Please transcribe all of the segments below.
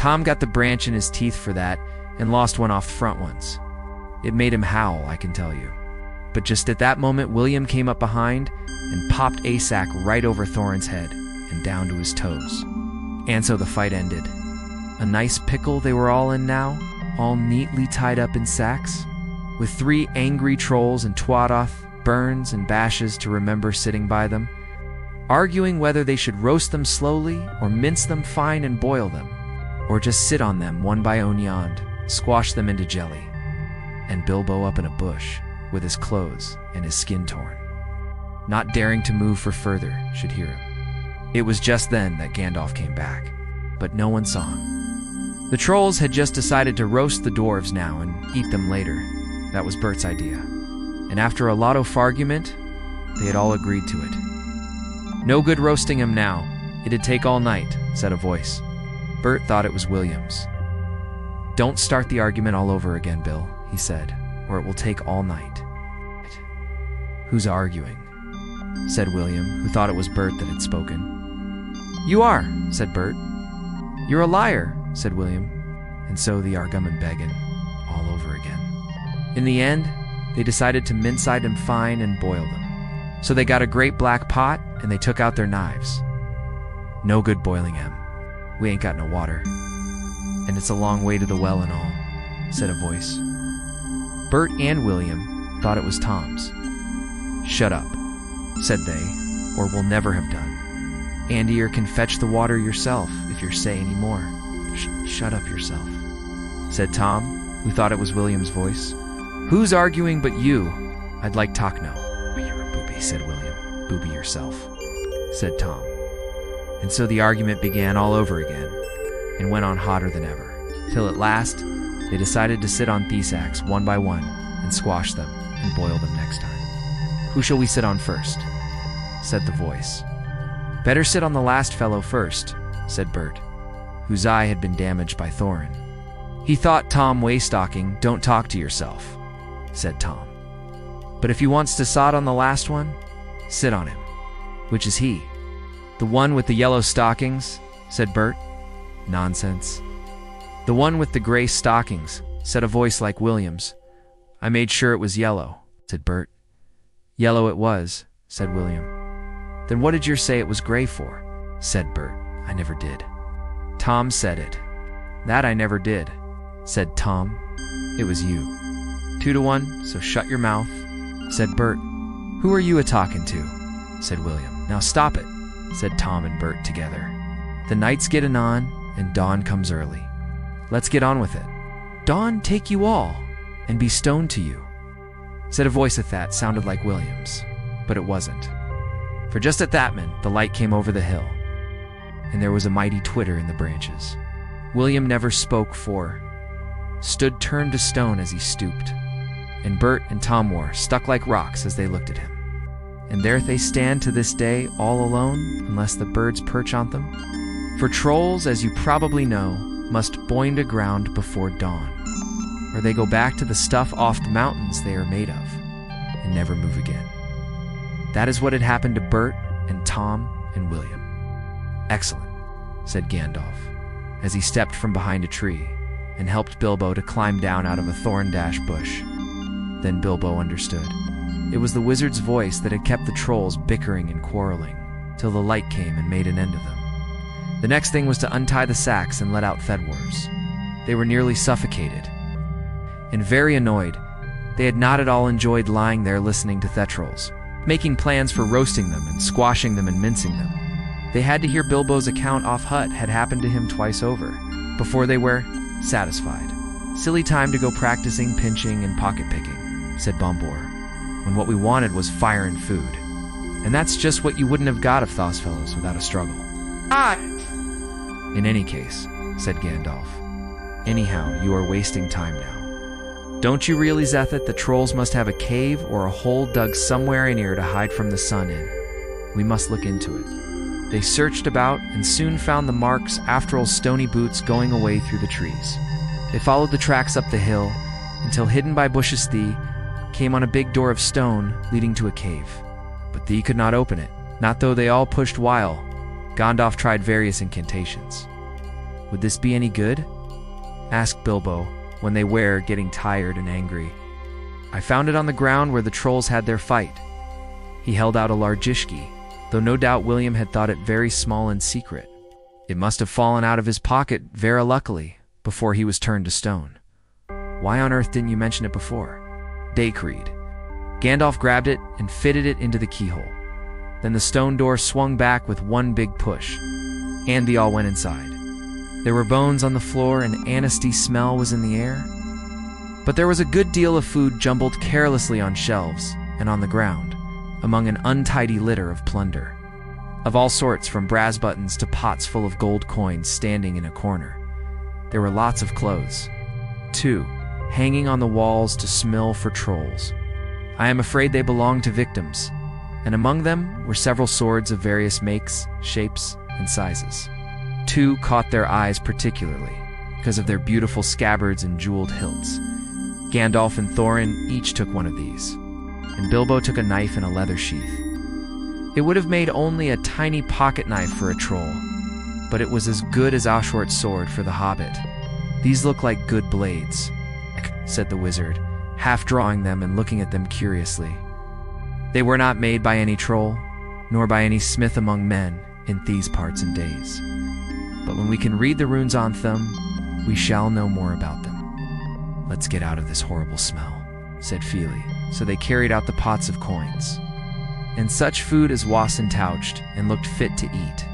Tom got the branch in his teeth for that and lost one off the front ones. It made him howl, I can tell you. But just at that moment, William came up behind and popped a sack right over Thorin's head and down to his toes. And so the fight ended. A nice pickle they were all in now, all neatly tied up in sacks, with 3 angry trolls and Twadoth, Burns, and Bashes to remember sitting by them, arguing whether they should roast them slowly or mince them fine and boil them, or just sit on them one by Onyond, squash them into jelly, and Bilbo up in a bush with his clothes and his skin torn, not daring to move for further should hear him. It was just then that Gandalf came back, but no one saw him. The trolls had just decided to roast the dwarves now and eat them later. That was Bert's idea. And after a lot of argument, they had all agreed to it. No good roasting him now. It'd take all night, said a voice. Bert thought it was William's. Don't start the argument all over again, Bill, he said, or it will take all night. Who's arguing? Said William, who thought it was Bert that had spoken. You are, said Bert. You're a liar, said William, and so the argument-beggin' all over again. In the end, they decided to mince-side them fine and boil them. So they got a great black pot, and they took out their knives. No good boiling em. We ain't got no water. And it's a long way to the well and all, said a voice. Bert and William thought it was Tom's. Shut up, said they, or we'll never have done. Andier can fetch the water yourself if you're say any more. Shut up yourself, said Tom, who thought it was William's voice. Who's arguing but you? I'd like talk no. You're a booby, said William. Booby yourself, said Tom. And so the argument began all over again, and went on hotter than ever, till at last they decided to sit on Thesacks one by one and squash them and boil them next time. Who shall we sit on first? Said the voice. Better sit on the last fellow first, said Bert, whose eye had been damaged by Thorin. He thought Tom Waystocking, don't talk to yourself, said Tom. But if he wants to sot on the last one, sit on him. Which is he? The one with the yellow stockings, said Bert. Nonsense. The one with the gray stockings, said a voice like William's. I made sure it was yellow, said Bert. Yellow it was, said William. Then what did you say it was gray for? Said Bert. I never did. Tom said it. That I never did, said Tom. It was you. 2-1, so shut your mouth, said Bert. Who are you a-talking to? Said William. Now stop it, said Tom and Bert together. The night's getting on, and dawn comes early. Let's get on with it. Dawn take you all, and be stoned to you, said a voice at that sounded like William's, but it wasn't. For just at that moment, the light came over the hill, and there was a mighty twitter in the branches. William never spoke stood turned to stone as he stooped, and Bert and Tom were stuck like rocks as they looked at him. And there they stand to this day, all alone, unless the birds perch on them. For trolls, as you probably know, must boind aground before dawn, or they go back to the stuff off the mountains they are made of, and never move again. That is what had happened to Bert and Tom and William. Excellent, said Gandalf, as he stepped from behind a tree and helped Bilbo to climb down out of a thorn-dash bush. Then Bilbo understood. It was the wizard's voice that had kept the trolls bickering and quarreling, till the light came and made an end of them. The next thing was to untie the sacks and let out Fedwars. They were nearly suffocated, and very annoyed. They had not at all enjoyed lying there listening to Thetrolls, making plans for roasting them and squashing them and mincing them. They had to hear Bilbo's account off Hut had happened to him twice over, before they were satisfied. Silly time to go practicing pinching and pocket-picking, said Bombor, when what we wanted was fire and food. And that's just what you wouldn't have got of Thosfellows without a struggle. In any case, said Gandalf. Anyhow, you are wasting time now. Don't you really, Zethith, the trolls must have a cave or a hole dug somewhere in here to hide from the sun in? We must look into it. They searched about and soon found the marks after old stony boots going away through the trees. They followed the tracks up the hill until, hidden by bushes, they came on a big door of stone leading to a cave. But they could not open it, not though they all pushed while Gandalf tried various incantations. Would this be any good? Asked Bilbo, when they were getting tired and angry. I found it on the ground where the trolls had their fight. He held out a largishki, though no doubt William had thought it very small and secret. It must have fallen out of his pocket, very luckily, before he was turned to stone. Why on earth didn't you mention it before? Dacreed. Gandalf grabbed it and fitted it into the keyhole. Then the stone door swung back with one big push, and they all went inside. There were bones on the floor and anisty smell was in the air. But there was a good deal of food jumbled carelessly on shelves and on the ground, among an untidy litter of plunder. Of all sorts, from brass buttons to pots full of gold coins standing in a corner. There were lots of clothes, too, hanging on the walls to smell for trolls. I am afraid they belonged to victims, and among them were several swords of various makes, shapes, and sizes. Two caught their eyes particularly, because of their beautiful scabbards and jeweled hilts. Gandalf and Thorin each took one of these, and Bilbo took a knife in a leather sheath. It would have made only a tiny pocket knife for a troll, but it was as good as Ashwart's sword for the hobbit. These look like good blades, said the wizard, half drawing them and looking at them curiously. They were not made by any troll, nor by any smith among men in these parts and days. But when we can read the runes on them, we shall know more about them. Let's get out of this horrible smell, said Fili, so they carried out the pots of coins, and such food as was entouched and looked fit to eat.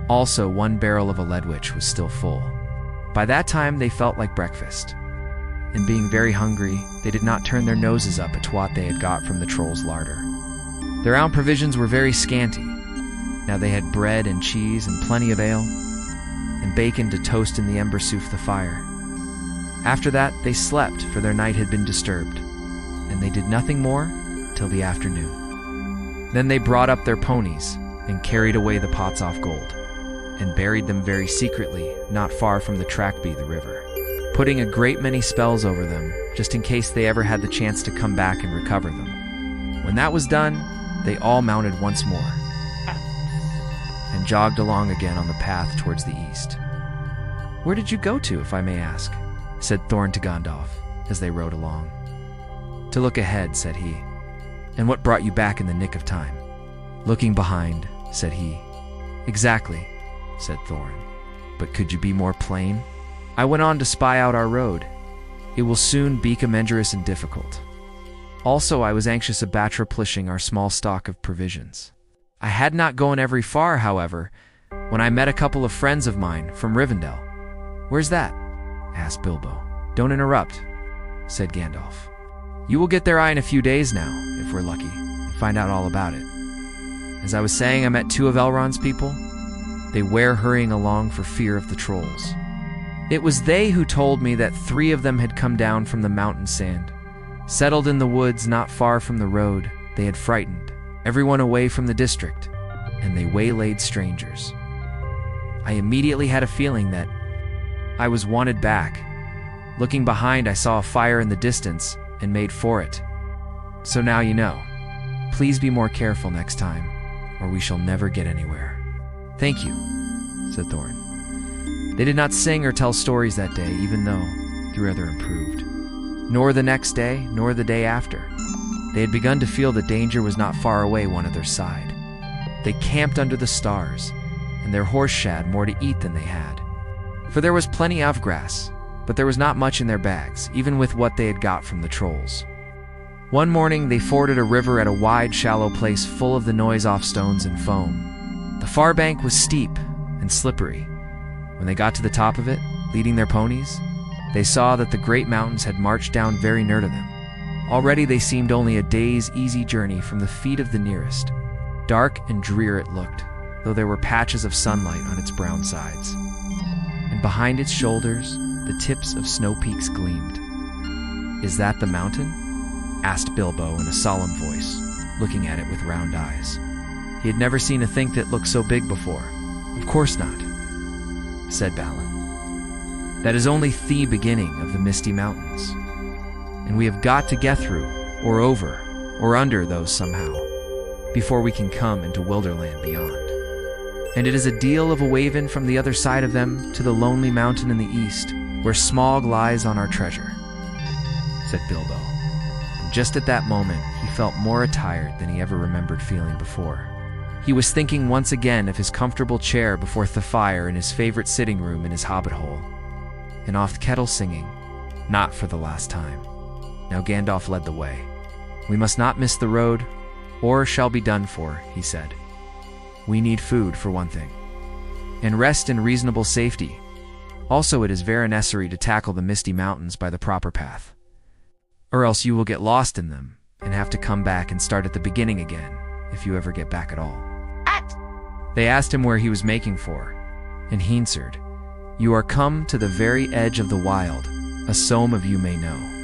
Also, one barrel of a leadwich was still full. By that time they felt like breakfast, and being very hungry, they did not turn their noses up at what they had got from the troll's larder. Their own provisions were very scanty. Now they had bread and cheese and plenty of ale, and bacon to toast in the ember sooth the fire. After that they slept, for their night had been disturbed, and they did nothing more till the afternoon. Then they brought up their ponies and carried away the pots off gold, and buried them very secretly, not far from the Trackby the river, putting a great many spells over them, just in case they ever had the chance to come back and recover them. When that was done, they all mounted once more, and jogged along again on the path towards the east. "Where did you go to, if I may ask?" said Thorin to Gandalf, as they rode along. "To look ahead," said he. "And what brought you back in the nick of time?" "Looking behind," said he. "Exactly," said Thorin. "But could you be more plain?" "I went on to spy out our road. It will soon be commendurous and difficult. Also, I was anxious about replenishing our small stock of provisions. I had not gone every far, however, when I met a couple of friends of mine from Rivendell." "Where's that?" asked Bilbo. "Don't interrupt," said Gandalf. "You will get their eye in a few days now, if we're lucky, and find out all about it. As I was saying, I met two of Elrond's people. They were hurrying along for fear of the trolls. It was they who told me that 3 of them had come down from the mountain sand, settled in the woods not far from the road. They had frightened everyone away from the district, and they waylaid strangers. I immediately had a feeling that I was wanted back. Looking behind, I saw a fire in the distance and made for it. So now you know. Please be more careful next time, or we shall never get anywhere." "Thank you," said Thorin. They did not sing or tell stories that day, even though the weather improved. Nor the next day, nor the day after. They had begun to feel that danger was not far away one other side. They camped under the stars, and their horse had more to eat than they had. For there was plenty of grass, but there was not much in their bags, even with what they had got from the trolls. One morning they forded a river at a wide, shallow place full of the noise-off stones and foam. The far bank was steep and slippery. When they got to the top of it, leading their ponies, they saw that the great mountains had marched down very near to them. Already they seemed only a day's easy journey from the feet of the nearest. Dark and drear it looked, though there were patches of sunlight on its brown sides. And behind its shoulders, the tips of snow peaks gleamed. "Is that the mountain?" asked Bilbo in a solemn voice, looking at it with round eyes. He had never seen a thing that looked so big before. "Of course not," said Balin. "That is only the beginning of the Misty Mountains, and we have got to get through, or over, or under those somehow, before we can come into Wilderland beyond." and it is a deal of a wavin' from the other side of them to the lonely mountain in the east, where Smaug lies on our treasure," said Bilbo. And just at that moment, he felt more tired than he ever remembered feeling before. He was thinking once again of his comfortable chair before the fire in his favorite sitting room in his hobbit hole, and oft Kettle singing, not for the last time. Now Gandalf led the way. "We must not miss the road, or shall be done for," he said. "We need food, for one thing, and rest in reasonable safety. Also, it is very necessary to tackle the Misty Mountains by the proper path, or else you will get lost in them and have to come back and start at the beginning again, if you ever get back at all." They asked him where he was making for, and he answered, "You are come to the very edge of the wild, as some of you may know."